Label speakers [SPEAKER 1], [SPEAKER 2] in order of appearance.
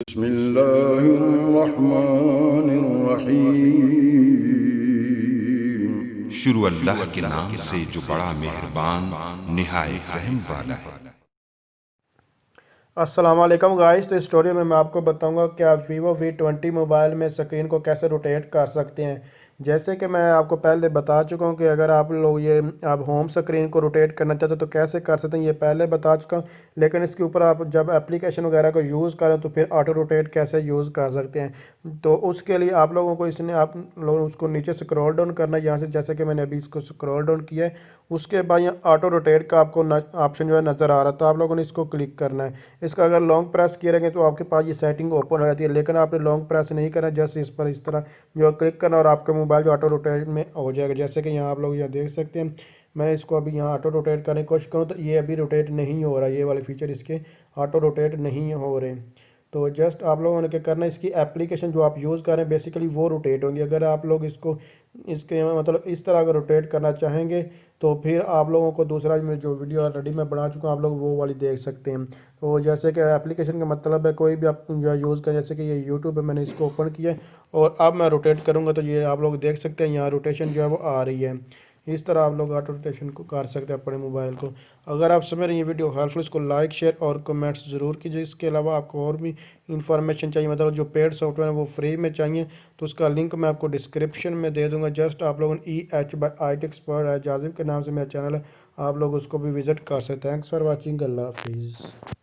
[SPEAKER 1] बिस्मिल्लाहिर्रहमानिर्रहीम। शुरू अल्लाह के नाम से जो बड़ा मेहरबान निहायत रहम वाला है।
[SPEAKER 2] अस्सलाम वालेकुम गाइस। तो इस स्टोरी में मैं आपको बताऊंगा कि आप वीवो V20 मोबाइल में स्क्रीन को कैसे रोटेट कर सकते हैं। जैसे कि मैं आपको पहले बता चुका हूं कि अगर आप लोग आप होम स्क्रीन को रोटेट करना चाहते हैं तो कैसे कर सकते हैं, ये पहले बता चुका हूं। लेकिन इसके ऊपर आप जब एप्लीकेशन वगैरह को यूज़ करें तो फिर ऑटो रोटेट कैसे यूज़ कर सकते हैं, तो उसके लिए आप लोगों को इसने आप लोग उसको नीचे स्क्रॉल डाउन करना है यहाँ से, जैसे कि मैंने अभी इसको स्क्रॉल डाउन किया है। उसके बाद यहाँ ऑटो रोटेट का आपको ऑप्शन जो है नज़र आ रहा है, तो आप लोगों ने इसको क्लिक करना है। इसका अगर लॉन्ग प्रेस किए रहेंगे तो आपके पास ये सेटिंग ओपन हो जाती है, लेकिन आपने लॉन्ग प्रेस नहीं करना, जस्ट इस पर इस तरह जो क्लिक करना और आपका मोबाइल जो ऑटो रोटेट में हो जाएगा। जैसे कि यहाँ आप लोग यहाँ देख सकते हैं, मैं इसको अभी यहाँ ऑटो रोटेट करने की कोशिश करूँ तो ये अभी रोटेट नहीं हो रहा, ये वाले फीचर इसके ऑटो रोटेट नहीं हो रहे। तो जस्ट आप लोगों ने क्या करना है, इसकी एप्लीकेशन जो आप यूज़ कर रहे हैं बेसिकली वो रोटेट होंगी। अगर आप लोग इसको इसके मतलब इस तरह अगर रोटेट करना चाहेंगे तो फिर आप लोगों को दूसरा में जो वीडियो ऑलरेडी मैं बना चुका हूँ आप लोग वो वाली देख सकते हैं। तो जैसे कि एप्लीकेशन का मतलब है कोई भी आप जो यूज़ करें, जैसे कि ये यूट्यूब है, मैंने इसको ओपन किया है और अब मैं रोटेट करूँगा तो ये आप लोग देख सकते हैं यहाँ रोटेशन जो है वो आ रही है। इस तरह आप लोग ऑटो रोटेशन को कर सकते हैं अपने मोबाइल को। अगर आप समझ रहे हैं ये वीडियो हेल्पफुल, इसको लाइक शेयर और कमेंट्स ज़रूर कीजिए। इसके अलावा आपको और भी इंफॉर्मेशन चाहिए, मतलब जो पेड सॉफ्टवेयर है वो फ्री में चाहिए, तो उसका लिंक मैं आपको डिस्क्रिप्शन में दे दूंगा। जस्ट आप लोगों ने EH/IT एक्सपर्ट है जाजिब के नाम से मेरा चैनल है, आप लोग उसको भी विज़िट कर सकते हैं। Thanks for watching. अल्लाह हाफिज़।